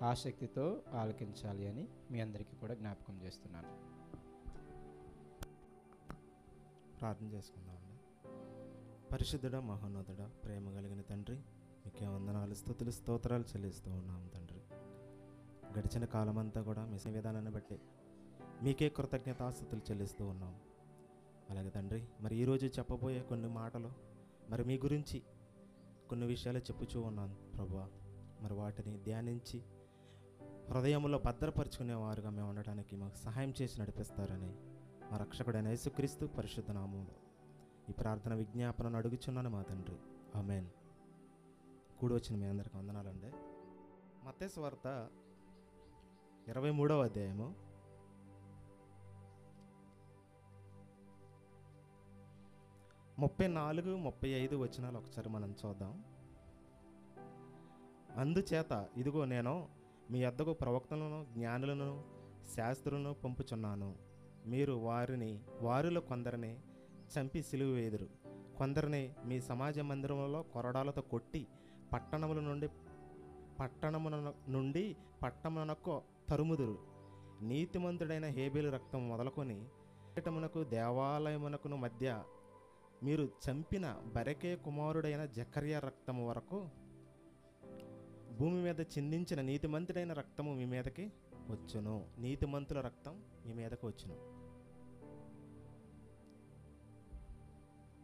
ఆసక్తితో ఆలకించాలి అని మీ అందరికీ కూడా జ్ఞాపకం చేస్తున్నాను. ప్రార్థన చేసుకుందామండి. పరిశుద్ధుడా, మహోన్నతుడా, ప్రేమ కలిగిన తండ్రి, మీకే వందనాలు, స్తుతులు, స్తోత్రాలు చెల్లిస్తూ ఉన్నాం తండ్రి. గడిచిన కాలమంతా కూడా మీ విధానాన్ని బట్టి మీకే కృతజ్ఞతాస్తుతులు చెల్లిస్తూ ఉన్నాం. అలాగే తండ్రి, మరి ఈరోజు చెప్పబోయే కొన్ని మాటలు, మరి మీ గురించి కొన్ని విషయాలు చెప్పుచూ ఉన్నాను ప్రభువా. మరి వాటిని ధ్యానించి హృదయంలో భద్రపరుచుకునేవారుగా మేము ఉండటానికి మాకు సహాయం చేసి నడిపిస్తారని మా రక్షకుడైన యేసుక్రీస్తు పరిశుద్ధ నామములో ఈ ప్రార్థన విజ్ఞాపనను అడుగుచున్నాను మా తండ్రి, ఆమేన్. కూడి వచ్చిన మీ అందరికీ వందనాలండి. మత్తయి సువార్త 23వ అధ్యాయము 34, 35 వచనాలు ఒకసారి మనం చూద్దాం. అందుచేత ఇదిగో నేను మీ యొద్దకు ప్రవక్తలను, జ్ఞానులను, శాస్త్రులను పంపుచున్నాను. మీరు వారిలో కొందరిని చంపి సిలువ వేయుదురు, కొందరిని మీ సమాజ మందిరములలో కొరడాలతో కొట్టి పట్టణమునకు తరుముదురు. నీతిమంతుడైన హేబేలు రక్తం మొదలుకొని పీఠమునకు దేవాలయమునకును మధ్య మీరు చంపిన బెరకే కుమారుడైన జకర్యా రక్తము వరకు భూమి మీద చిందించిన నీతిమంతుడైన రక్తము మీ మీదకి వచ్చును. నీతిమంతుల రక్తం మీ మీదకి వచ్చును.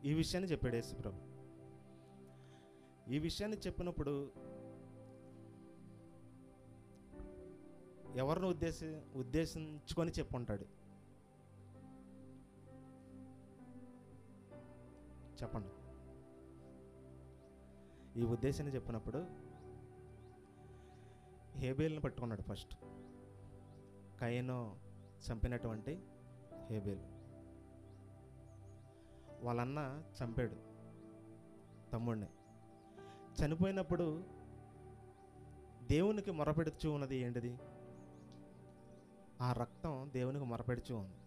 ఈ విషయాన్ని చెప్పాడు యేసు ప్రభు. ఈ విషయాన్ని చెప్పినప్పుడు ఎవరిని ఉద్దేశించుకొని చెప్పుంటాడు? చెప్పండి. ఈ ఉద్దేశాన్ని చెప్పినప్పుడు హేబేల్ని పట్టుకున్నాడు. ఫస్ట్ కయీను చంపినటువంటి హేబేలు వాళ్ళన్న చంపాడు తమ్ముడిని. చనిపోయినప్పుడు దేవునికి మొరపెడుచు ఉన్నది ఏంటిది? ఆ రక్తం దేవునికి మొరపెడుచు ఉంది.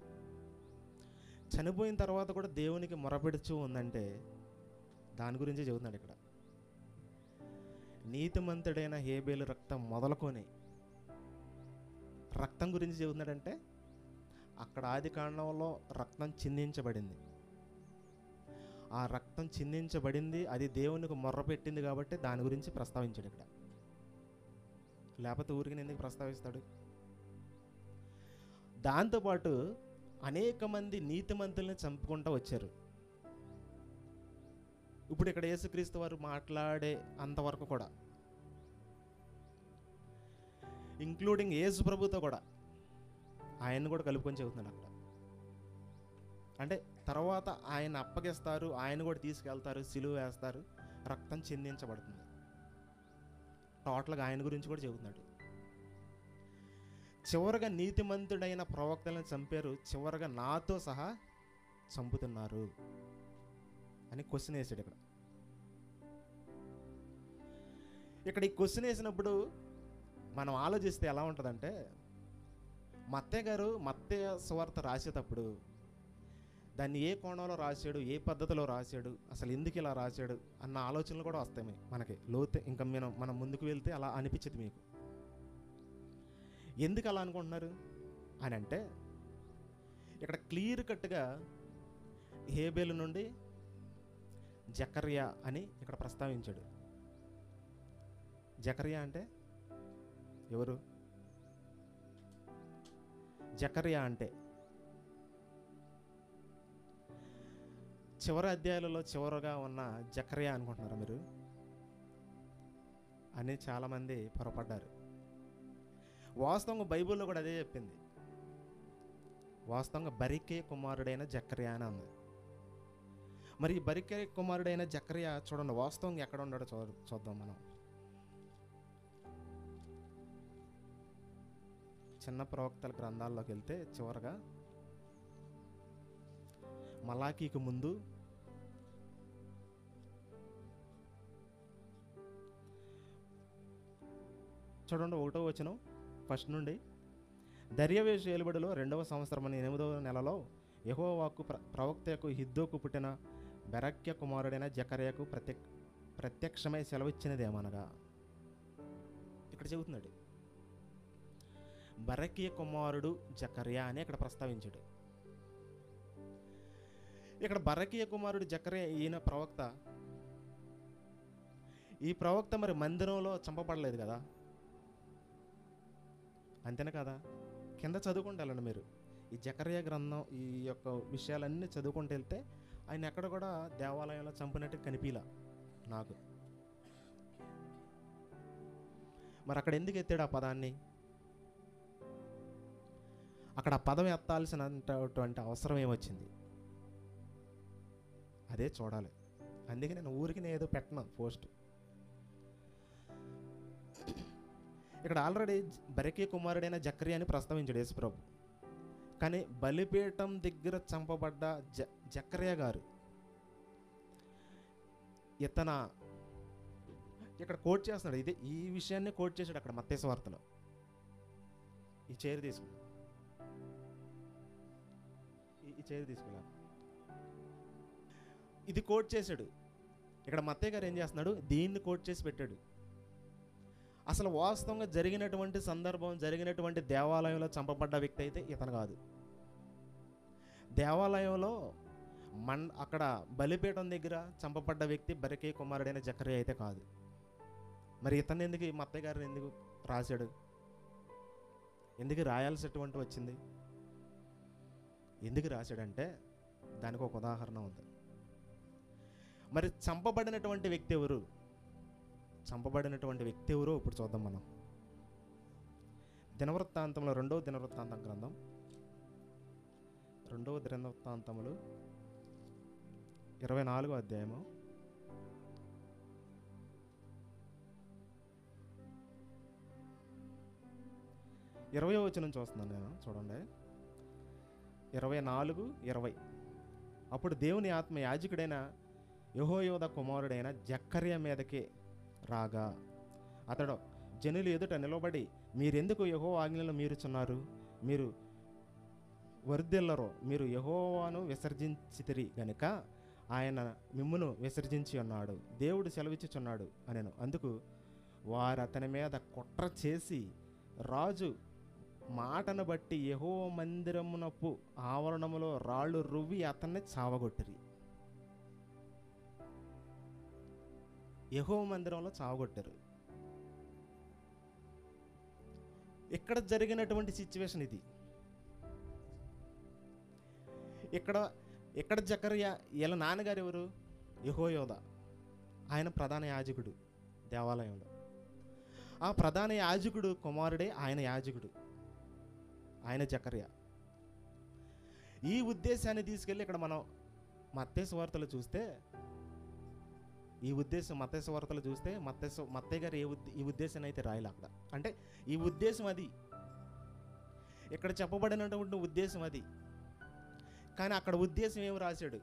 చనిపోయిన తర్వాత కూడా దేవునికి మొరపెడుచు ఉందంటే దాని గురించి చెబుతున్నాడు ఇక్కడ. నీతిమంతుడైన హేబేలు రక్తం మొదలుకొని రక్తం గురించి చెబుతున్నాడంటే అక్కడ ఆది కాండంలో రక్తం చిందించబడింది. ఆ రక్తం చిందించబడింది, అది దేవునికి మొర్రపెట్టింది కాబట్టి దాని గురించి ప్రస్తావించాడు ఇక్కడ. లేకపోతే ఊరికి ఎందుకు ప్రస్తావిస్తాడు? దాంతోపాటు అనేక మంది నీతిమంతుల్ని చంపుకుంటూ వచ్చారు. ఇప్పుడు ఇక్కడ యేసుక్రీస్తు వారు మాట్లాడే అంతవరకు కూడా, ఇంక్లూడింగ్ యేసు ప్రభుతో కూడా, ఆయన్ని కూడా కలుపుకొని చెబుతున్నాడు అక్కడ. అంటే తర్వాత ఆయన అప్పగిస్తారు, ఆయన కూడా తీసుకెళ్తారు, సిలువ వేస్తారు, రక్తం చిందించబడుతుంది. టోటల్గా ఆయన గురించి కూడా చెబుతున్నాడు. చివరగా నీతిమంతుడైన ప్రవక్తలను చంపారు, చివరగా నాతో సహా చంపుతున్నారు అని క్వశ్చన్ వేసాడు ఇక్కడ. ఈ క్వశ్చన్ వేసినప్పుడు మనం ఆలోచిస్తే ఎలా ఉంటుందంటే, మత్తయి సువార్త రాసేటప్పుడు దాన్ని ఏ కోణంలో రాశాడు, ఏ పద్ధతిలో రాశాడు, అసలు ఎందుకు ఇలా రాశాడు అన్న ఆలోచనలు కూడా వస్తాయి మనకి. లోతు ఇంకా మనం ముందుకు వెళ్తే అలా అనిపించదు మీకు. ఎందుకు అలా అనుకుంటున్నారు అని అంటే, ఇక్కడ క్లియర్ కట్గా హేబేలు నుండి జకర్యా అని ఇక్కడ ప్రస్తావించాడు. జకర్యా అంటే ఎవరు? జకర్యా అంటే చివరి అధ్యాయాలలో చివరగా ఉన్న జకర్యా అనుకుంటున్నారా మీరు అని చాలామంది పొరపడ్డారు. వాస్తవంగా బైబిల్లో కూడా అదే చెప్పింది. వాస్తవంగా బరికే కుమారుడైన జకర్యా అని ఉంది. మరి ఈ బరికే కుమారుడైన జకర్యా చూడండి వాస్తవంగా ఎక్కడ ఉన్నాడో చూద్దాం మనం. చిన్న ప్రవక్తల గ్రంథాల్లోకి వెళ్తే చివరగా మలాకీకి ముందు చూడండి 1వ వచనం ఫస్ట్ నుండి. దర్యావేషు ఏలుబడిలో 2వ సంవత్సరం 8వ నెలలో యెహోవా వాక్కు ప్రవక్తకు హిద్దోకు పుట్టిన బెరక్య కుమారుడైన జకర్యాకు ప్రత్యక్షమై సెలవిచ్చినదేమనగా, ఇక్కడ చెబుతున్నాడు బరకీయ కుమారుడు జకర్యా అని ఇక్కడ ప్రస్తావించాడు. ఇక్కడ బరకీయ కుమారుడు జకర్యా ఈయన ప్రవక్త. ఈ ప్రవక్త మరి మందిరంలో చంపబడలేదు కదా, అంతేనా కదా? కింద చదువుకుంటూ వెళ్ళండి మీరు. ఈ జకర్యా గ్రంథం ఈ యొక్క విషయాలన్నీ చదువుకుంటూ వెళ్తే ఆయన ఎక్కడ కూడా దేవాలయంలో చంపినట్టు కనిపించలా నాకు. మరి అక్కడ ఎందుకు ఎత్తాడు ఆ పదాన్ని? అక్కడ ఆ పదం ఎత్తాల్సినటువంటి అవసరం ఏమొచ్చింది? అదే చూడాలి. అందుకే నేను ఊరికి నేను ఏదో పెట్టను పోస్ట్. ఇక్కడ ఆల్రెడీ బరకీయ కుమారుడైన జకర్యా అని ప్రస్తావించాడు యేసుప్రభు. కానీ బలిపీఠం దగ్గర చంపబడ్డ జకర్యా గారు ఇతన ఇక్కడ కోట్ చేస్తున్నాడు. ఇదే ఈ విషయాన్ని కోట్ చేశాడు అక్కడ మత్తయి సువార్తలో. ఈ చైర్ తీసుకున్నా, ఈ చైర్ తీసుకున్నా, ఇది కోట్ చేశాడు. ఇక్కడ మత్తయి గారు ఏం చేస్తున్నాడు? దీన్ని కోట్ చేసి పెట్టాడు. అసలు వాస్తవంగా జరిగినటువంటి సందర్భం, జరిగినటువంటి దేవాలయంలో చంపబడ్డ వ్యక్తి అయితే ఇతను కాదు. దేవాలయంలో అక్కడ బలిపీఠం దగ్గర చంపబడ్డ వ్యక్తి బరకీయ కుమారుడైన జకర్యా అయితే కాదు. మరి ఇతను ఎందుకు మత్తయి గారిని ఎందుకు రాశాడు? ఎందుకు రాయాల్సినటువంటి వచ్చింది? ఎందుకు రాశాడంటే దానికి ఒక ఉదాహరణ ఉంది. మరి చంపబడినటువంటి వ్యక్తి ఎవరు? చంపబడినటువంటి వ్యక్తి ఎవరో ఇప్పుడు చూద్దాం మనం. దినవృత్తాంతంలో 2వ దినవృత్తాంతం గ్రంథం 2వ దినవృత్తాంతములు 24వ అధ్యాయము 20వ వచనం చూస్తున్నాను నేను. చూడండి, 24:20. అప్పుడు దేవుని ఆత్మ యాజకుడైన యెహోయాదా కుమారుడైన జకర్యా మీదకి రాగా అతడు జనులు ఎదుట నిలబడి, మీరెందుకు యెహోవా ఆజ్ఞలను మీరుచున్నారు? మీరు వర్ధిల్లరో, మీరు యెహోవాను విసర్జించితిరి గనుక ఆయన మిమ్మును విసర్జించి ఉన్నాడు, దేవుడు సెలవిచ్చుచున్నాడు అనెను. అందుకు వారు అతని మీద కుట్ర చేసి రాజు మాటను బట్టి యెహోవా మందిరమునపు ఆవరణములో రాళ్ళు రువ్వి అతన్ని చావగొట్టిరి. యెహోవా మందిరంలో చావగొట్టారు. ఇక్కడ జరిగినటువంటి సిచ్యువేషన్ ఇది. ఇక్కడ జకర్యా, వీళ్ళ నాన్నగారు ఎవరు? యెహోయాదా. ఆయన ప్రధాన యాజకుడు దేవాలయంలో. ఆ ప్రధాన యాజకుడు కుమారుడే ఆయన యాజకుడు, ఆయన జకర్యా. ఈ ఉద్దేశాన్ని తీసుకెళ్ళి ఇక్కడ మనం మత్తయి సువార్తలు చూస్తే, ఈ ఉద్దేశం మత్తయి సువార్తలు చూస్తే మత్తయి గారు ఈ ఉద్దేశాన్ని అయితే రాయాలి అక్కడ. అంటే ఈ ఉద్దేశం అది, ఇక్కడ చెప్పబడినటువంటి ఉద్దేశం అది. కానీ అక్కడ ఉద్దేశం ఏమి రాశాడు?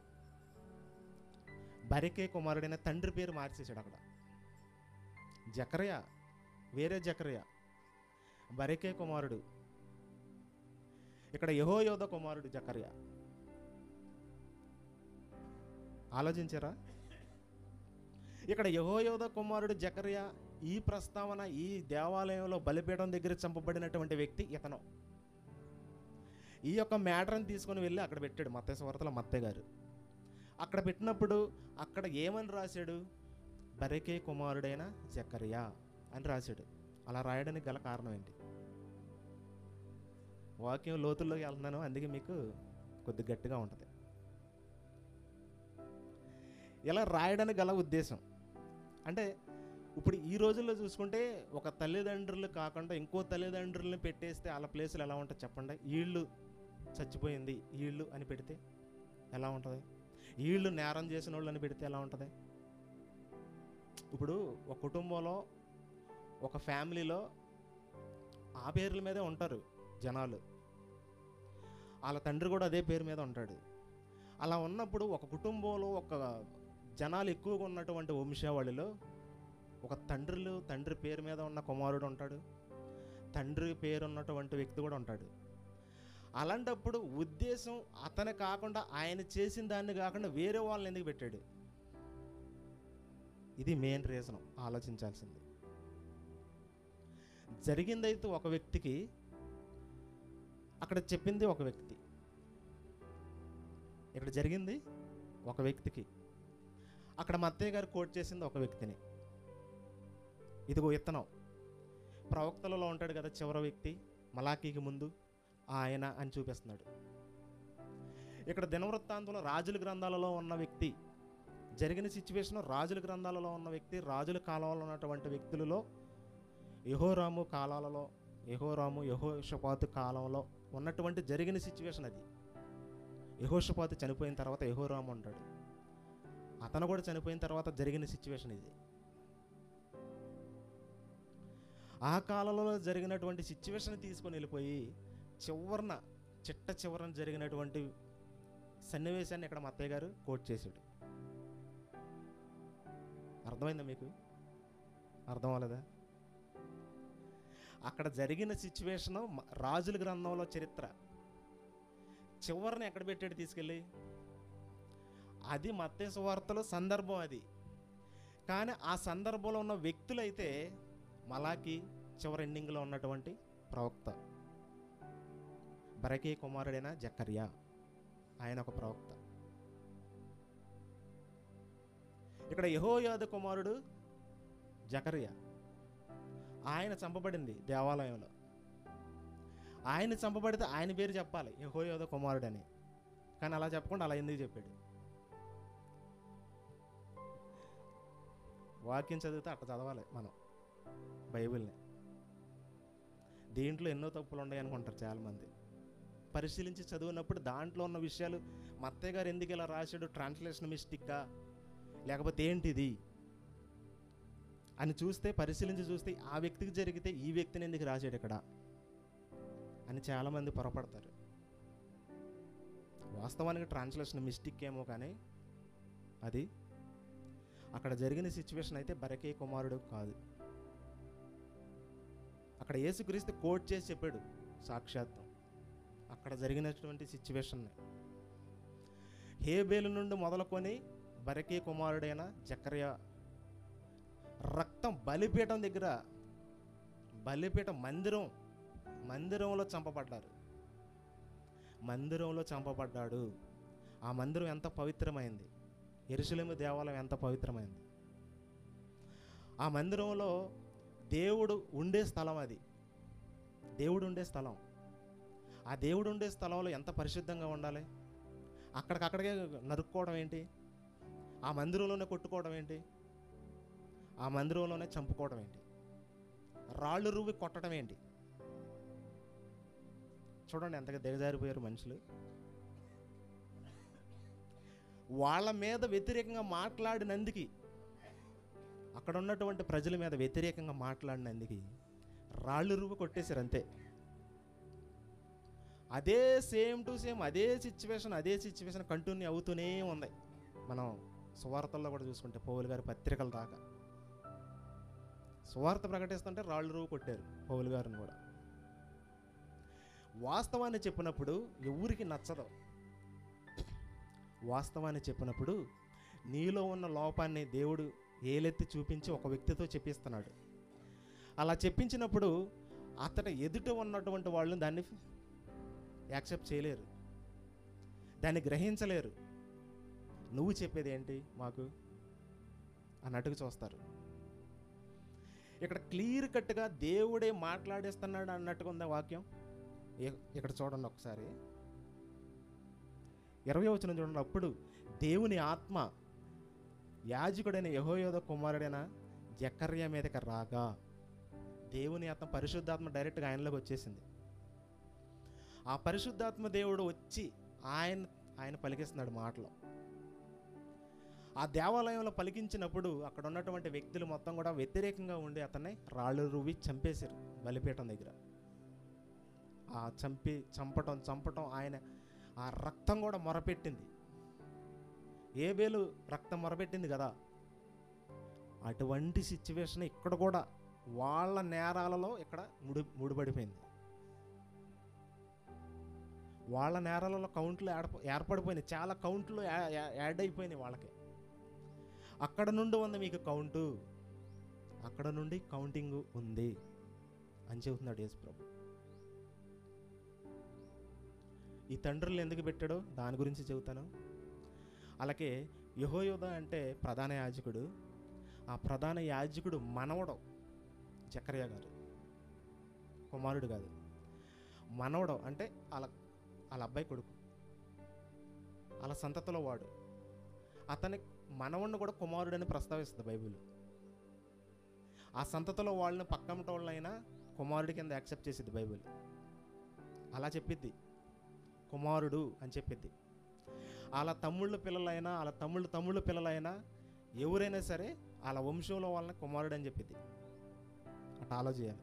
బరకీయ కుమారుడైన తండ్రి పేరు మార్చేశాడు అక్కడ. జకర్యా వేరే జకర్యా, బరకీయ కుమారుడు. ఇక్కడ యెహోయాదా కుమారుడు జకర్యా. ఆలోచించారా? ఇక్కడ యెహోయాదా కుమారుడు జకర్యా, ఈ ప్రస్తావన ఈ దేవాలయంలో బలిపీఠం దగ్గర చంపబడినటువంటి వ్యక్తి ఇతను. ఈ యొక్క మ్యాటర్ని తీసుకొని వెళ్ళి అక్కడ పెట్టాడు మత్తయి సువార్తలో మత్తయి గారు. అక్కడ పెట్టినప్పుడు అక్కడ ఏమని రాశాడు? బరకీయ కుమారుడైన జకర్యా అని రాశాడు. అలా రాయడానికి గల కారణం ఏంటి? వాక్యం లోతుల్లోకి వెళ్తున్నాను, అందుకే మీకు కొద్ది గట్టిగా ఉంటుంది. ఇలా రాయడానికి గల ఉద్దేశం అంటే, ఇప్పుడు ఈ రోజుల్లో చూసుకుంటే ఒక తల్లిదండ్రులు కాకుండా ఇంకో తల్లిదండ్రులను పెట్టేస్తే వాళ్ళ ప్లేసులు ఎలా ఉంటుంది చెప్పండి? వీళ్ళు చచ్చిపోయింది వీళ్ళు అని పెడితే ఎలా ఉంటుంది? వీళ్ళు నేరం చేసిన వాళ్ళు అని పెడితే ఎలా ఉంటుంది? ఇప్పుడు ఒక కుటుంబంలో ఒక ఫ్యామిలీలో ఆ పేర్ల మీదే ఉంటారు జనాలు, వాళ్ళ తండ్రి కూడా అదే పేరు మీద ఉంటాడు. అలా ఉన్నప్పుడు ఒక కుటుంబంలో ఒక జనాలు ఎక్కువగా ఉన్నటువంటి వంశావళిలో ఒక తండ్రి పేరు మీద ఉన్న కుమారుడు ఉంటాడు, తండ్రి పేరు ఉన్నటువంటి వ్యక్తి కూడా ఉంటాడు. అలాంటప్పుడు ఉద్దేశం అతను కాకుండా, ఆయన చేసిన దాన్ని కాకుండా వేరే వాళ్ళని ఎందుకు పెట్టాడు? ఇది మెయిన్ రీజన్ ఆలోచించాల్సింది. జరిగిందైతే ఒక వ్యక్తికి, అక్కడ చెప్పింది ఒక వ్యక్తి, ఇక్కడ జరిగింది ఒక వ్యక్తికి. అక్కడ మత్తయ్య గారు కోట్ చేసింది ఒక వ్యక్తిని. ఇదిగో ఇత్తనం ప్రవక్తలలో ఉంటాడు కదా చివరి వ్యక్తి, మలాకీకి ముందు ఆయన అని చూపిస్తున్నాడు. ఇక్కడ దినవృత్తాంతంలో రాజుల గ్రంథాలలో ఉన్న వ్యక్తి, జరిగిన సిచ్యువేషన్ రాజుల గ్రంథాలలో ఉన్న వ్యక్తి, రాజుల కాలంలో ఉన్నటువంటి వ్యక్తులలో యెహోరాము కాలాలలో, యెహోషాపాతు కాలంలో ఉన్నటువంటి జరిగిన సిచ్యువేషన్ అది. యెహోషాపాతు చనిపోయిన తర్వాత యెహోరాము ఉంటాడు, అతను కూడా చనిపోయిన తర్వాత జరిగిన సిచ్యువేషన్ ఇది. ఆ కాలంలో జరిగినటువంటి సిచ్యువేషన్ తీసుకొని వెళ్ళిపోయి చిట్ట చివరన జరిగినటువంటి సన్నివేశాన్ని ఇక్కడ మత్తయ్య గారు కోట్ చేశాడు. అర్థమైందా మీకు? అర్థం అవ్వలేదా? అక్కడ జరిగిన సిచ్యువేషను రాజుల గ్రంథంలో చరిత్ర చివరిని ఎక్కడ పెట్టాడు తీసుకెళ్ళి? అది మత్తయి సువార్తలో సందర్భం అది. కానీ ఆ సందర్భంలో ఉన్న వ్యక్తులైతే మలాకి చివరి ఎండింగ్లో ఉన్నటువంటి ప్రవక్త, బరకే కుమారుడైన జకర్యా, ఆయన ఒక ప్రవక్త. ఇక్కడ యెహోయాదా కుమారుడు జకర్యా, ఆయన చంపబడింది దేవాలయంలో. ఆయన చంపబడితే ఆయన పేరు చెప్పాలి, యెహోయాదా కుమారుడు అని. కానీ అలా చెప్పకుండా అలా ఎందుకు చెప్పాడు? వాక్యం చదివితే అట్లా చదవాలి మనం బైబిల్ని. దీంట్లో ఎన్నో తప్పులు ఉన్నాయి అనుకుంటారు చాలామంది. పరిశీలించి చదివినప్పుడు దాంట్లో ఉన్న విషయాలు మత్తయ్య గారు ఎందుకు ఇలా రాశాడు, ట్రాన్స్లేషన్ మిస్టేకా లేకపోతే ఏంటిది అని పరిశీలించి చూస్తే ఆ వ్యక్తికి జరిగితే ఈ వ్యక్తిని ఎందుకు రాశాడు ఇక్కడ అని చాలామంది పొరపడతారు. వాస్తవానికి ట్రాన్స్లేషన్ మిస్టేక్ ఏమో, కానీ అది అక్కడ జరిగిన సిచ్యువేషన్ అయితే బరకే కుమారుడు కాదు. అక్కడ యేసుక్రీస్తు కోట్ చేసి చెప్పాడు సాక్షాత్తు అక్కడ జరిగినటువంటి సిచ్యువేషన్ని. హేబేలు నుండి మొదలుకొని బరకే కుమారుడైన జకర్యా రక్తం బలిపీఠం దగ్గర, బలిపీఠం మందిరంలో చంపబడ్డారు. మందిరంలో చంపబడ్డాడు. ఆ మందిరం ఎంత పవిత్రమైంది, యెరూషలేము దేవాలయం ఎంత పవిత్రమైంది. ఆ మందిరంలో దేవుడు ఉండే స్థలం, అది దేవుడు ఉండే స్థలం. ఆ దేవుడు ఉండే స్థలంలో ఎంత పరిశుద్ధంగా ఉండాలి. అక్కడికక్కడికే నరుక్కోవడం ఏంటి, ఆ మందిరంలోనే కొట్టుకోవడం ఏంటి, ఆ మందిరంలోనే చంపుకోవడం ఏంటి, రాళ్ళు రువ్వి కొట్టడం ఏంటి? చూడండి ఎంతగా దిగజారిపోయారు మనుషులు. వాళ్ళ మీద వ్యతిరేకంగా మాట్లాడినందుకు, అక్కడ ఉన్నటువంటి ప్రజల మీద వ్యతిరేకంగా మాట్లాడినందుకు రాళ్ళు రువ్వి కొట్టేశారు అంతే. అదే సేమ్ టు సేమ్ అదే సిచ్యువేషన్ కంటిన్యూ అవుతూనే ఉంది. మనం సువార్తల్లో కూడా చూసుకుంటే పౌలు గారి పత్రికల దాకా సువార్త ప్రకటిస్తుంటే రాళ్ళు రువ్వి కొట్టారు పౌలు గారిని కూడా. వాస్తవాన్ని చెప్పినప్పుడు ఎవరికి నచ్చదు. వాస్తవాన్ని చెప్పినప్పుడు నీలో ఉన్న లోపాన్ని దేవుడు ఏలెత్తి చూపించి ఒక వ్యక్తితో చెప్పిస్తున్నాడు. అలా చెప్పించినప్పుడు అతడు ఎదుట ఉన్నటువంటి వాళ్ళు దాన్ని యాక్సెప్ట్ చేయలేరు, దాన్ని గ్రహించలేరు. నువ్వు చెప్పేది ఏంటి మాకు అన్నట్టుగా చూస్తారు. ఇక్కడ క్లియర్ కట్గా దేవుడే మాట్లాడేస్తున్నాడు అన్నట్టుగా ఉంది వాక్యం. ఇక్కడ చూడండి ఒకసారి 20వ వచనం చూడండి. అప్పుడు దేవుని ఆత్మ యాజకుడైన యెహోయాదా కుమారుడైన జకర్యా మీదకి రాగా, దేవుని ఆత్మ పరిశుద్ధాత్మ డైరెక్ట్గా ఆయనలోకి వచ్చేసింది. ఆ పరిశుద్ధాత్మ దేవుడు వచ్చి ఆయన పలికిస్తున్నాడు మాటలు. ఆ దేవాలయంలో పలికించినప్పుడు అక్కడ ఉన్నటువంటి వ్యక్తులు మొత్తం కూడా వ్యతిరేకంగా ఉండి అతన్ని రాళ్ళు రువ్వి చంపేశారు బలిపీఠం దగ్గర. ఆ చంపటం ఆయన ఆ రక్తం కూడా మొరపెట్టింది. హేబేలు రక్తం మొరపెట్టింది కదా, అటువంటి సిచ్యువేషన్ ఇక్కడ కూడా వాళ్ళ నేరాలలో ఇక్కడ ముడిపడిపోయింది. వాళ్ళ నేరాలలో కౌంట్లు ఏర్పడిపోయినాయి, చాలా కౌంట్లు యాడ్ అయిపోయినాయి వాళ్ళకి. అక్కడ నుండి ఉంది మీకు కౌంటు, అక్కడ నుండి కౌంటింగ్ ఉంది అని చెబుతున్నాడు యేసు ప్రభు. ఈ తండ్రులు ఎందుకు పెట్టాడో దాని గురించి చెబుతాను. అలాగే యెహోయాదా అంటే ప్రధాన యాజకుడు. ఆ ప్రధాన యాజకుడు మనవడు జకర్యా గారు, కుమారుడు కాదు, మనవడు అంటే వాళ్ళ అబ్బాయి కొడుకు, వాళ్ళ సంతతిలో వాడు. అతని మనవడిని కూడా కుమారుడని ప్రస్తావిస్తుంది బైబిల్. ఆ సంతతిలో వాళ్ళని పక్కమట వాళ్ళైనా కుమారుడి కింద యాక్సెప్ట్ చేసిద్ది బైబిల్. అలా చెప్పిద్ది, కుమారుడు అని చెప్పిద్ది. వాళ్ళ తమ్ముళ్ళ పిల్లలైనా వాళ్ళ తమ్ముళ్ళ పిల్లలైనా ఎవరైనా సరే వాళ్ళ వంశంలో వాళ్ళని కుమారుడు అని చెప్పిద్ది. అట్లా ఆలోచించాలి.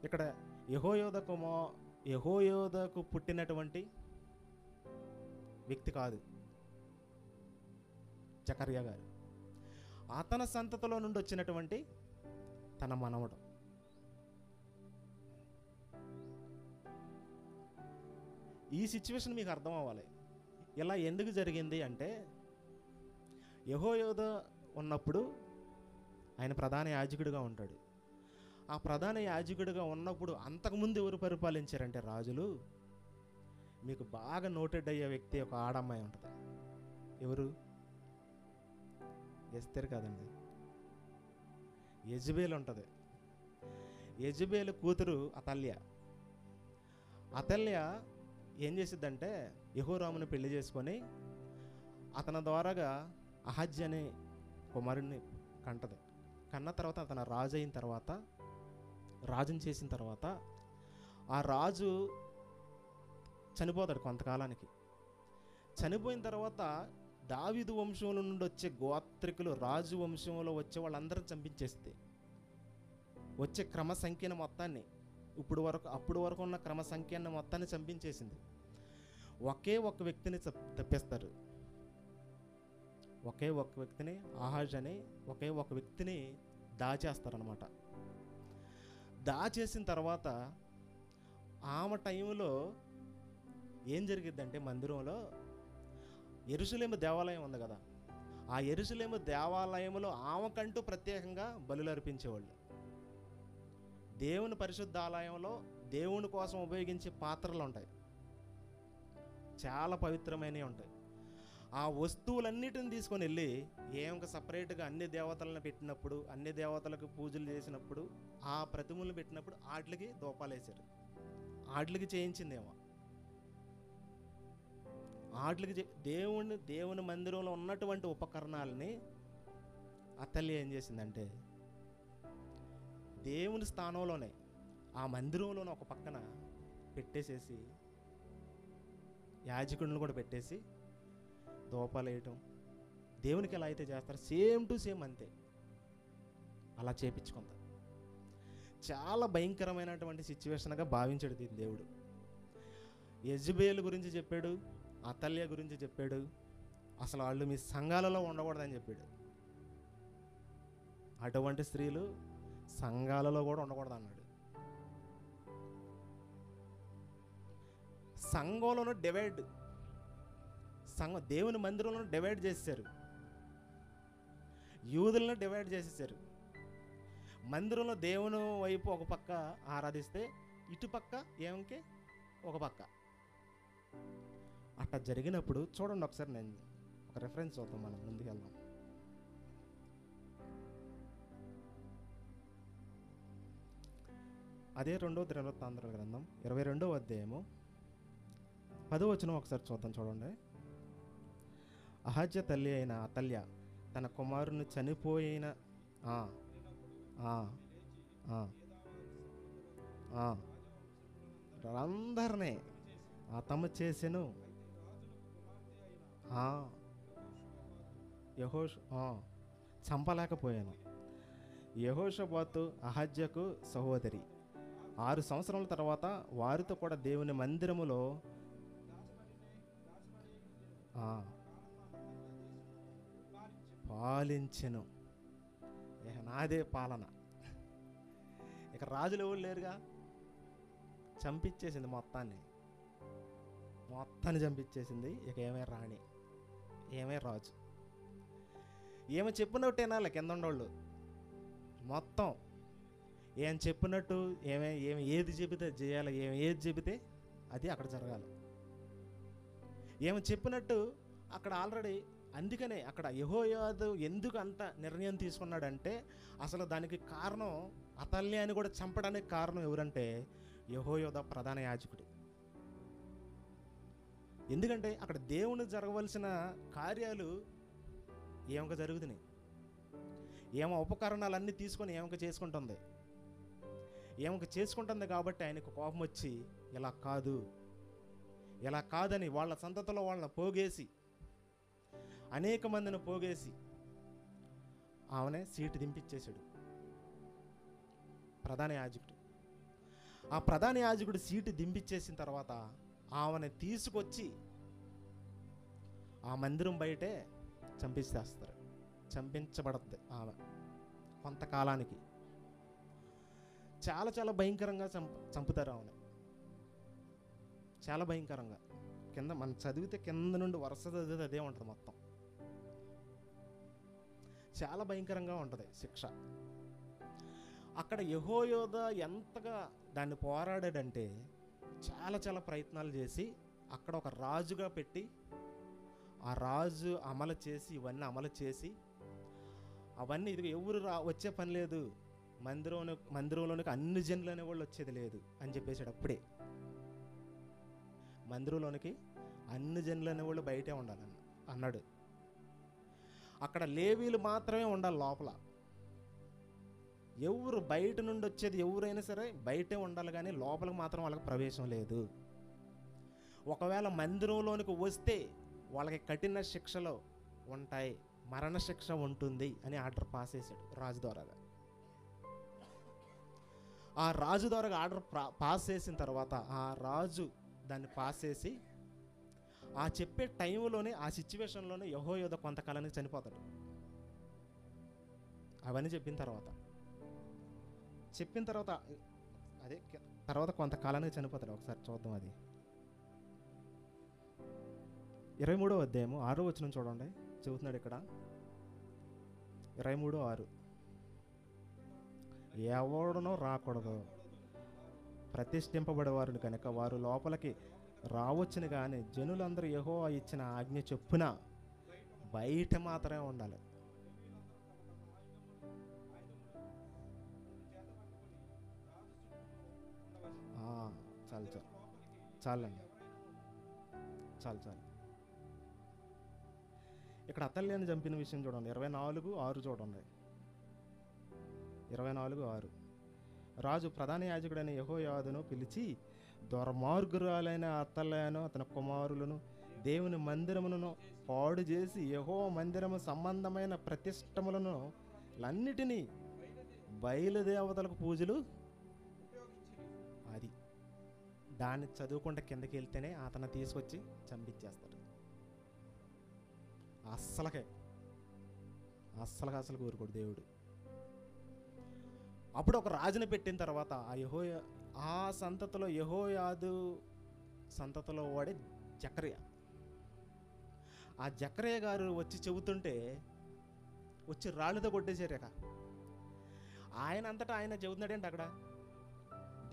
ఇక్కడ యెహోయాదాకు పుట్టినటువంటి వ్యక్తి కాదు జకర్యా గారు, అతని సంతతిలో నుండి వచ్చినటువంటి తన మనవడు. ఈ సిచ్యువేషన్ మీకు అర్థం అవ్వాలి. ఇలా ఎందుకు జరిగింది అంటే, యెహోయాదా ఉన్నప్పుడు ఆయన ప్రధాన యాజకుడిగా ఉంటాడు. ఆ ప్రధాన యాజకుడిగా ఉన్నప్పుడు అంతకుముందు ఎవరు పరిపాలించారంటే రాజులు. మీకు బాగా నోటెడ్ అయ్యే వ్యక్తి ఒక ఆడమ్మాయి ఉంటుంది. ఎవరు? ఎస్తేర్ కాదండి, యెజబేలు ఉంటుంది. యెజబేలు కూతురు అతల్య ఏం చేసిద్దంటే యెహోరాముని పెళ్లి చేసుకొని అతని ద్వారాగా అహజ్య అనే కుమారుడిని కంటది. కన్న తర్వాత అతను రాజు అయిన తర్వాత, రాజుని చేసిన తర్వాత ఆ రాజు చనిపోతాడు కొంతకాలానికి. చనిపోయిన తర్వాత దావీదు వంశంలో నుండి వచ్చే గోత్రికులు, రాజు వంశంలో వచ్చే వాళ్ళందరూ చంపించేస్తే వచ్చే క్రమ సంఖ్యను మొత్తాన్ని, అప్పుడు వరకు ఉన్న క్రమ సంఖ్యను మొత్తాన్ని చంపించేసింది. ఒకే ఒక వ్యక్తిని తప్పిస్తారు. ఒకే ఒక వ్యక్తిని, ఆహాజ్ అని ఒకే ఒక వ్యక్తిని దాచేస్తారనమాట. దాచేసిన తర్వాత ఆమె టైంలో ఏం జరిగిద్దంటే, మందిరంలో యెరూషలేము దేవాలయం ఉంది కదా, ఆ యెరూషలేము దేవాలయంలో ఆమెకంటూ ప్రత్యేకంగా బలులు అర్పించేవాళ్ళు. దేవుని పరిశుద్ధ ఆలయంలో దేవుని కోసం ఉపయోగించే పాత్రలు ఉంటాయి, చాలా పవిత్రమైనవి ఉంటాయి. ఆ వస్తువులన్నిటిని తీసుకొని వెళ్ళి ఏమొక సపరేట్గా అన్ని దేవతలను పెట్టినప్పుడు, అన్ని దేవతలకు పూజలు చేసినప్పుడు, ఆ ప్రతిమలను పెట్టినప్పుడు వాటికి దూపాలు వేశారు. వాటికి చేయించిందేమో, వాటికి దేవుని మందిరంలో ఉన్నటువంటి ఉపకరణాలని ఆ తల్లి ఏం చేసిందంటే, దేవుని స్థానంలోనే ఆ మందిరంలోనే ఒక పక్కన పెట్టేసేసి, యాజకుడిని కూడా పెట్టేసి దూపాలు వేయటం, దేవునికి ఎలా అయితే చేస్తారు సేమ్ టు సేమ్ అంతే అలా చేపించుకుంటారు. చాలా భయంకరమైనటువంటి సిచ్యువేషన్గా భావించాడు దీని దేవుడు. యెజబేలు గురించి చెప్పాడు, అతల్య గురించి చెప్పాడు, అసలు వాళ్ళు మీ సంఘాలలో ఉండకూడదని చెప్పాడు. అటువంటి స్త్రీలు సంఘాలలో కూడా ఉండకూడదు అన్నాడు. సంఘంలోనూ దేవుని మందిరంలో డివైడ్ చేసేసారు. యూదులను డివైడ్ చేసేసారు. మందిరంలో దేవుని వైపు ఒక పక్క ఆరాధిస్తే, ఇటు పక్క ఏమంకే ఒక పక్క. అట్లా జరిగినప్పుడు చూడండి ఒకసారి, నేను ఒక రెఫరెన్స్ చూద్దాం, మనం ముందుకు వెళ్దాం. అదే 2వ దినవృత్తాంతాల గ్రంథం 22వ అధ్యాయము 10వ వచనం ఒకసారి చూద్దాం. చూడండి. అహజ్య తల్లి అయిన అతల్య తన కుమారుని చనిపోయిన అందరినీ తమ చేసెను. చంపలేకపోయాను. యెహోషాపాతు అహజ్యకు సహోదరి. 6 సంవత్సరాల తర్వాత వారితో కూడా దేవుని మందిరములో పాలించెను. ఇక నాదే పాలన. ఇక రాజులు ఎవరు లేరుగా, చంపించేసింది మొత్తాన్ని చంపించేసింది. ఇక ఏమే రాణి, ఏమే రాజు. ఏమో చెప్పినట్టేనా కింద ఉండోళ్ళు మొత్తం ఏం చెప్పినట్టు, ఏది చెబితే చేయాలి, ఏది చెబితే అది అక్కడ జరగాలి. ఏమో చెప్పినట్టు అక్కడ ఆల్రెడీ, అందుకనే అక్కడ యెహోయాదు ఎందుకు అంత నిర్ణయం తీసుకున్నాడంటే అసలు దానికి కారణం, అతల్యాన్ని కూడా చంపడానికి కారణం ఎవరంటే యెహోయాదా ప్రధాన యాజకుడు. ఎందుకంటే అక్కడ దేవుని జరగవలసిన కార్యాలు ఏమక జరుగుతున్నాయి. ఏమో ఉపకరణాలన్నీ తీసుకొని ఏమక చేసుకుంటుంది. ఏమక చేసుకుంటుంది కాబట్టి ఆయనకు కోపం వచ్చి ఇలా కాదని వాళ్ళ సంతతిలో వాళ్ళని పోగేసి, అనేక మందిని పోగేసి ఆమెనే సీటు దింపించేశాడు ప్రధాన యాజకుడు. ఆ ప్రధాన యాజకుడు సీటు దింపించేసిన తర్వాత ఆమెను తీసుకొచ్చి ఆ మందిరం బయటే చంపించబడద్ది ఆమె కొంతకాలానికి. చాలా చాలా భయంకరంగా చంపుతారు ఆమెను, చాలా భయంకరంగా. కింద మనం చదివితే కింద నుండి వరుస చదివితే అదే ఉంటుంది మొత్తం. చాలా భయంకరంగా ఉంటుంది శిక్ష. అక్కడ యెహోయాదా ఎంతగా దాన్ని పోరాడాడంటే చాలా చాలా ప్రయత్నాలు చేసి అక్కడ ఒక రాజుగా పెట్టి, ఆ రాజు అమలు చేసి, ఇవన్నీ అమలు చేసి, అవన్నీ ఇది ఎవరు వచ్చే పని లేదు, మందిరంలోనికి అన్ని జనులు అనేవాళ్ళు వచ్చేది లేదు అని చెప్పేసాడు. అప్పుడే మందిరంలోనికి అన్ని జనులు అనేవాళ్ళు బయటే ఉండాలని అన్నాడు. అక్కడ లేవీలు మాత్రమే ఉండాలి లోపల. ఎవరు బయట నుండి వచ్చేది ఎవరైనా సరే బయటే ఉండాలి, కానీ లోపలికి మాత్రం వాళ్ళకి ప్రవేశం లేదు. ఒకవేళ మందిరంలోనికి వస్తే వాళ్ళకి కఠిన శిక్షలు ఉంటాయి, మరణ శిక్ష ఉంటుంది అని ఆర్డర్ పాస్ చేశాడు రాజు ద్వారాగా. ఆ రాజు ద్వారా ఆర్డర్ పాస్ చేసిన తర్వాత ఆ రాజు దాన్ని పాస్ చేసి ఆ చెప్పే టైంలోనే, ఆ సిచ్యువేషన్లోనే యెహోయాదా కొంతకాలానికి చనిపోతాడు. అవన్నీ చెప్పిన తర్వాత అదే తర్వాత కొంతకాలానికి చనిపోతాడు. ఒకసారి చూద్దాం. అది 23వ అధ్యాయము 6వ వచనం చూడండి. చెబుతున్నాడు ఇక్కడ 23:6, ఎవడనో రాకూడదు, ప్రతిష్ఠింపబడేవారు కనుక వారు లోపలికి రావచ్చును, కానీ జనులందరూ యెహోవా ఇచ్చిన ఆజ్ఞ చొప్పున బయట మాత్రమే ఉండాలి. చాలండి, చాలు. ఇక్కడ అతల్యాన్ని చంపిన విషయం చూడండి. 24:6 చూడండి. 24:6, రాజు ప్రధాన యాజకుడైన యెహోయాదును పిలిచి, దుర్మార్గురాలైన అతల్యాను అతని కుమారులను దేవుని మందిరమును పాడు చేసి యెహోవా మందిరము సంబంధమైన ప్రతిష్టములను అన్నిటినీ బయలుదేవతలకు పూజలు, అది దాన్ని చదువుకుంటే కిందకి వెళ్తేనే అతను తీసుకొచ్చి చంపించేస్తాడు. అస్సలు కోరుకోడు దేవుడు. అప్పుడు ఒక రాజుని పెట్టిన తర్వాత ఆ సంతతిలో యెహోయాదు సంతతిలో వాడే జకర్యా. ఆ జకర్యా గారు వచ్చి చెబుతుంటే వచ్చి రాళ్ళతో కొట్టేశారు. ఆయన అంతటా ఆయన చెబుతున్నాడేంటి, అక్కడ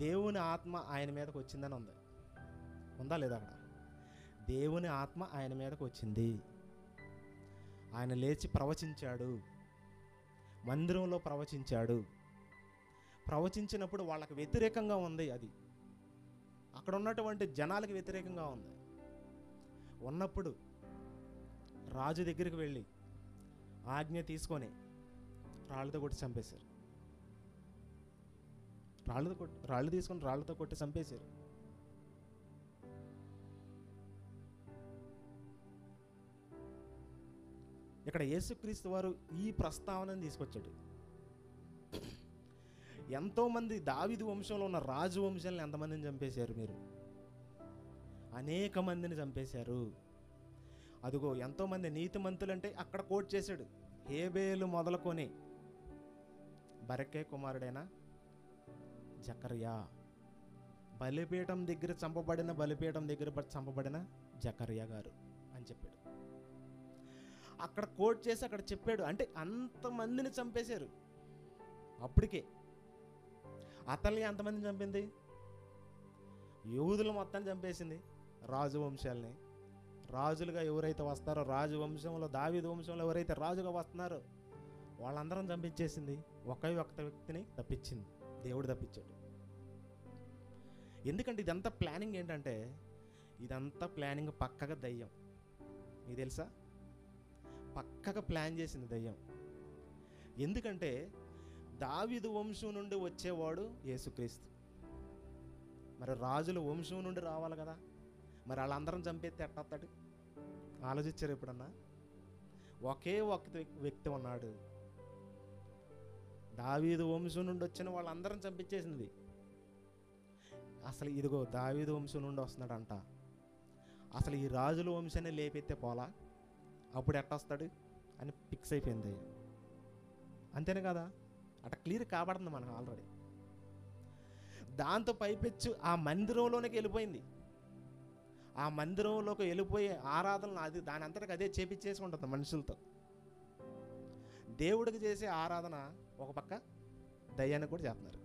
దేవుని ఆత్మ ఆయన మీదకి వచ్చిందని ఉందా లేదా? అక్కడ దేవుని ఆత్మ ఆయన మీదకి వచ్చింది. ఆయన లేచి ప్రవచించాడు, మందిరంలో ప్రవచించినప్పుడు వాళ్ళకి వ్యతిరేకంగా ఉంది. అది అక్కడ ఉన్నటువంటి జనాలకి వ్యతిరేకంగా ఉన్నప్పుడు రాజు దగ్గరికి వెళ్ళి ఆజ్ఞ తీసుకొని రాళ్ళతో కొట్టి చంపేశారు. రాళ్ళతో కొట్టి చంపేశారు. ఇక్కడ యేసుక్రీస్తు వారు ఈ ప్రస్తావనను తీసుకొచ్చాడు. ఎంతోమంది దావీదు వంశంలో ఉన్న రాజు వంశాలను ఎంతమందిని చంపేశారు మీరు? అనేక మందిని చంపేశారు. అదిగో ఎంతోమంది నీతిమంతులు అంటే అక్కడ కోట్ చేశాడు. హేబేలు మొదలుకొని బరకే కుమారుడైన జకర్యా, బలిపీఠం దగ్గర చంపబడిన జకర్యా గారు అని చెప్పాడు. అక్కడ కోట్ చేసి అక్కడ చెప్పాడు. అంటే అంతమందిని చంపేశారు. అప్పటికే అతల్ని ఎంతమందిని చంపింది? యూదులు మొత్తాన్ని చంపేసింది, రాజు వంశాలని. రాజులుగా ఎవరైతే వస్తారో, రాజు వంశంలో దావీదు వంశంలో ఎవరైతే రాజుగా వస్తున్నారో వాళ్ళందరం చంపించేసింది. ఒక్క వ్యక్తిని తప్పించింది, దేవుడు తప్పించాడు. ఎందుకంటే ఇదంతా ప్లానింగ్ ఏంటంటే, ఇదంతా ప్లానింగ్ పక్కగా దయ్యం. మీకు తెలుసా, పక్కగా ప్లాన్ చేసింది దయ్యం. ఎందుకంటే దావీదు వంశం నుండి వచ్చేవాడు యేసుక్రీస్తు. మరి రాజుల వంశం నుండి రావాలి కదా, మరి వాళ్ళందరం చంపేస్తే ఎట్టొస్తాడు? ఆలోచించారు ఎప్పుడన్నా? ఒకే వ్యక్తి ఉన్నాడు, దావీదు వంశం నుండి వచ్చిన వాళ్ళందరం చంపించేసింది. అసలు ఇదిగో దావీదు వంశం నుండి వస్తున్నాడంట, అసలు ఈ రాజుల వంశాన్ని లేపెత్తే పోలా, అప్పుడు ఎట్టొస్తాడు అని ఫిక్స్ అయిపోయింది. అంతేనే కదా, అట్లా క్లియర్ కాబడుతుంది మనకు ఆల్రెడీ. దాంతో పైపెచ్చు ఆ మందిరంలోనికి వెళ్ళిపోయింది. ఆ మందిరంలోకి వెళ్ళిపోయే ఆరాధనలు అది దాని అంతటికి అదే చేపించేసుకుంటుంది మనుషులతో. దేవుడికి చేసే ఆరాధన ఒక పక్క, దయ్యానికి కూడా చేస్తున్నారు.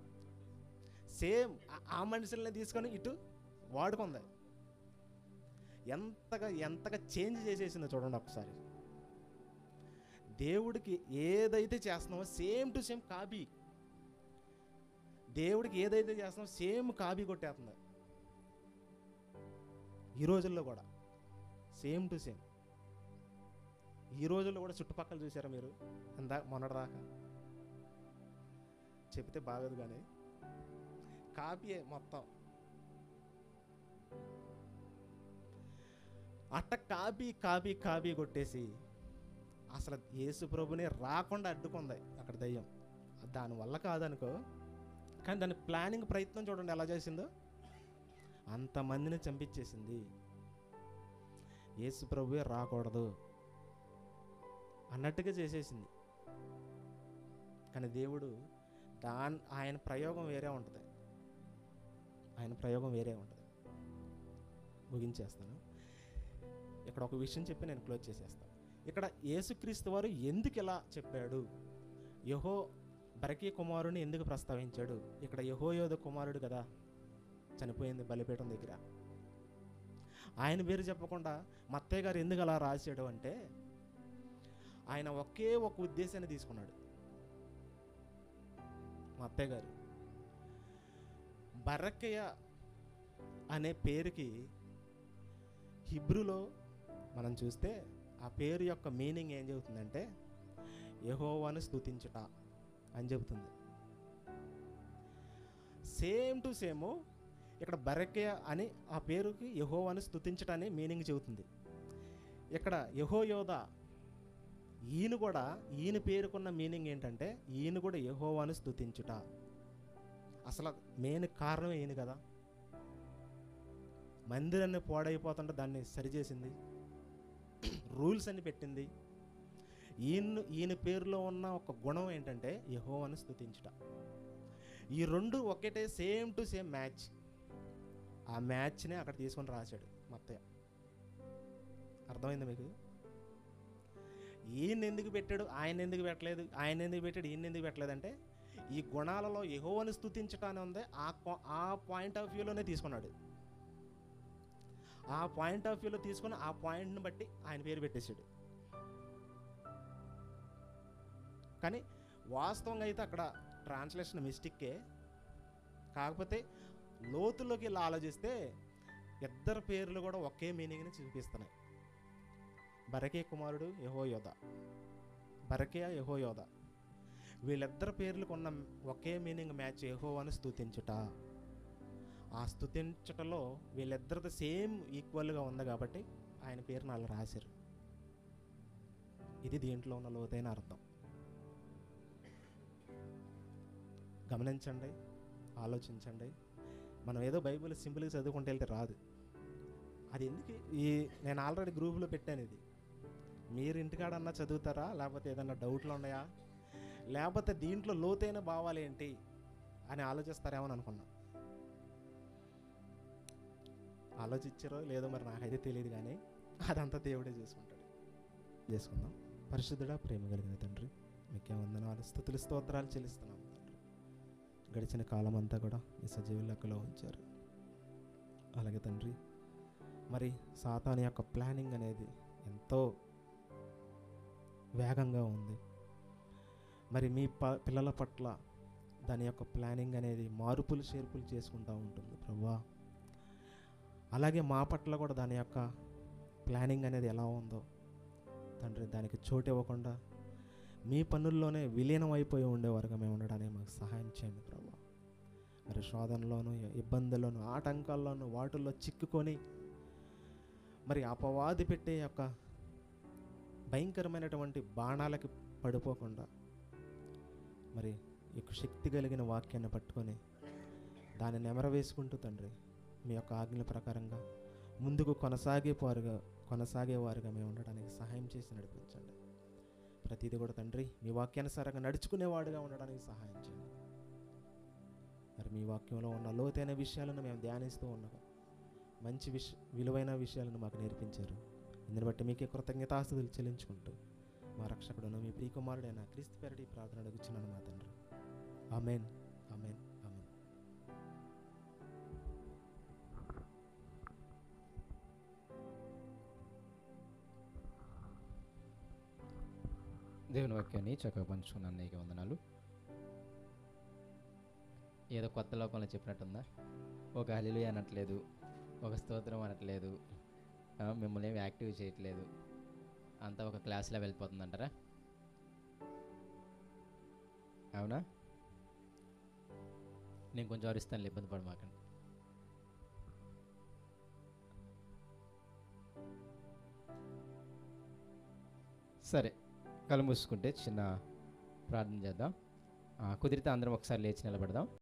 సేమ్ ఆ మనుషుల్ని తీసుకొని ఇటు వాడుకుంది. ఎంతగా చేంజ్ చేసేసిందో చూడండి ఒకసారి. దేవుడికి ఏదైతే చేస్తున్నామో సేమ్ టు సేమ్ కాపీ, దేవుడికి ఏదైతే చేస్తున్నామో సేమ్ కాపీ కొట్టేస్తుంది. ఈ రోజుల్లో కూడా సేమ్ టు సేమ్. ఈ రోజుల్లో కూడా చుట్టుపక్కల చూసారా మీరు? మొన్నటిదాకా చెప్తే బాగోదు కానీ కాపీయే మొత్తం. అట్ట కాపీ కొట్టేసి అసలు యేసు ప్రభుని రాకుండా అడ్డుకుంది అక్కడ దయ్యం. దానివల్ల కాదనుకో, కానీ దాని ప్లానింగ్ ప్రయత్నం చూడండి ఎలా చేసిందో. అంతమందిని చంపించేసింది. యేసు ప్రభువే రాకూడదు అన్నట్టుగా చేసేసింది. కానీ దేవుడు ఆయన ప్రయోగం వేరే ఉంటుంది. ముగించేస్తాను. ఇక్కడ ఒక విషయం చెప్పి నేను క్లోజ్ చేసేస్తాను. ఇక్కడ యేసుక్రీస్తు వారు ఎందుకు ఇలా చెప్పాడు, బరకీ కుమారుని ఎందుకు ప్రస్తావించాడు? ఇక్కడ యెహోయోద కుమారుడు కదా చనిపోయింది బలిపీఠం దగ్గర. ఆయన పేరు చెప్పకుండా మత్తయ్య గారు ఎందుకు అలా రాశాడు అంటే, ఆయన ఒకే ఒక ఉద్దేశాన్ని తీసుకున్నాడు. మత్తయ్య గారు బరకయ అనే పేరుకి హిబ్రూలో మనం చూస్తే ఆ పేరు యొక్క మీనింగ్ ఏం చెబుతుందంటే యెహోవాను స్తుతించుట అని చెబుతుంది. సేమ్ టు సేమ్ ఇక్కడ బరకయ అని ఆ పేరుకి యెహోవాను స్తుతించుట అనే మీనింగ్ చెబుతుంది. ఇక్కడ యెహోయోద ఈయన పేరుకున్న మీనింగ్ ఏంటంటే ఈయన కూడా యెహోవాను స్తుతించుట. అసలు మెయిన్ కారణం ఈయన కదా. మందిరాన్ని పాడైపోతుంటే దాన్ని సరిచేసింది, రూల్స్ అన్ని పెట్టింది. ఈయన పేరులో ఉన్న ఒక గుణం ఏంటంటే యెహోవాను స్తుతించుట. ఈ రెండు ఒకటే సేమ్ టు సేమ్ మ్యాచ్. ఆ మ్యాచ్ని అక్కడ తీసుకొని రాశాడు మత్తయ్య. అర్థమైంది మీకు? ఈయన ఎందుకు పెట్టాడు, ఆయన ఎందుకు పెట్టలేదు, ఆయన ఎందుకు పెట్టాడు, ఈయన ఎందుకు పెట్టలేదు అంటే ఈ గుణాలలో యెహోవాను స్తుతించటాన్ని ఉంది. ఆ పాయింట్ ఆఫ్ వ్యూలోనే తీసుకున్నాడు. ఆ పాయింట్ ఆఫ్ వ్యూలో తీసుకుని ఆ పాయింట్ని బట్టి ఆయన పేరు పెట్టేశాడు. కానీ వాస్తవంగా అయితే అక్కడ ట్రాన్స్లేషన్ మిస్టేకే. కాకపోతే లోతులోకి ఇలా ఆలోచిస్తే ఇద్దరు పేర్లు కూడా ఒకే మీనింగ్ని చూపిస్తున్నాయి. బరకే కుమారుడు యెహోయోద, బరకే యెహోయోద, వీళ్ళిద్దరు పేర్లకు ఉన్న ఒకే మీనింగ్ మ్యాచ్ యెహోవాను స్తుతించుట. ఆ స్తుతించుటలో వీళ్ళిద్దరితో సేమ్ ఈక్వల్గా ఉంది కాబట్టి ఆయన పేరును అలా రాశారు. ఇది దీంట్లో ఉన్న లోతైన అర్థం. గమనించండి, ఆలోచించండి. మనం ఏదో బైబిల్ సింపుల్గా చదువుకుంటూ వెళ్తే రాదు. అది ఎందుకు నేను ఆల్రెడీ గ్రూప్లో పెట్టాను. ఇది మీరు ఇంటికాడన్నా చదువుతారా, లేకపోతే ఏదన్నా డౌట్లు ఉన్నాయా, లేకపోతే దీంట్లో లోతైన భావాలు ఏంటి అని ఆలోచిస్తారేమో అనుకున్నా. ఆలోచించారో లేదో మరి నాకైతే తెలియదు, కానీ అదంతా దేవుడే చేసుకుందాం. పరిశుద్ధుడా, ప్రేమ కలిగిన తండ్రి, మీకే వందనాలు, స్తుతులు స్తోత్రాలు చెల్లిస్తున్నాం తండ్రి. గడిచిన కాలం అంతా కూడా మీ సజీవ లెక్కలో ఉంచారు. అలాగే తండ్రి, మరి సాతాను యొక్క ప్లానింగ్ అనేది ఎంతో వేగంగా ఉంది. మరి మీ పిల్లల పట్ల దాని యొక్క ప్లానింగ్ అనేది మార్పులు చేర్పులు చేసుకుంటూ ఉంటుంది ప్రభువా. అలాగే మా పట్ల కూడా దాని యొక్క ప్లానింగ్ అనేది ఎలా ఉందో తండ్రి, దానికి చోటు ఇవ్వకుండా మీ పనుల్లోనే విలీనం అయిపోయి ఉండేవారుగా మేము ఉండడానికి మాకు సహాయం చేయండి ప్రభువా. మరి శోధనలోను, ఇబ్బందుల్లోను, ఆటంకాల్లోనూ వాటిల్లో చిక్కుకొని మరి అపవాది పెట్టే యొక్క భయంకరమైనటువంటి బాణాలకి పడిపోకుండా మరి యొక్క శక్తి కలిగిన వాక్యాన్ని పట్టుకొని దాన్ని నెమరవేసుకుంటూ తండ్రి, మీ యొక్క ఆజ్ఞల ప్రకారంగా ముందుకు కొనసాగేవారుగా మేము ఉండడానికి సహాయం చేసి నడిపించండి. ప్రతిదీ కూడా తండ్రి మీ వాక్యానుసారంగా నడుచుకునేవాడుగా ఉండడానికి సహాయం చేయండి. మరి మీ వాక్యంలో ఉన్న లోతైన విషయాలను మేము ధ్యానిస్తూ ఉన్నాము. మంచి విలువైన విషయాలను మాకు నేర్పించారు. ఇందుని బట్టి మీకే కృతజ్ఞతాస్తుతులు చెల్లించుకుంటూ మా రక్షకుడును మీ ప్రియకుమారుడైన క్రీస్తు పేరిట ఈ ప్రార్థన అడుగుచున్నాను మా తండ్రి. ఆమేన్, ఆమేన్, ఆమేన్. దేవుని వాక్యాన్ని చక్కగా పంచుకున్నాను. నీకు వందనాలు. ఏదో కొత్త లోకంలో చెప్పినట్టుందా? ఒక హల్లెలూయా అనట్లేదు, ఒక స్తోత్రం అనట్లేదు, మిమ్మల్ని ఏమి యాక్టివ్ చేయట్లేదు, అంతా ఒక క్లాస్లో వెళ్ళిపోతుందంటారా? అవునా? నేను కొంచెం అరుస్తాను, ఇబ్బంది పడమాకండి. సరే, కళ్ళు మూసుకుంటే చిన్న ప్రార్థన చేద్దాం. కుదిరితే అందరం ఒకసారి లేచి నిలబడదాం.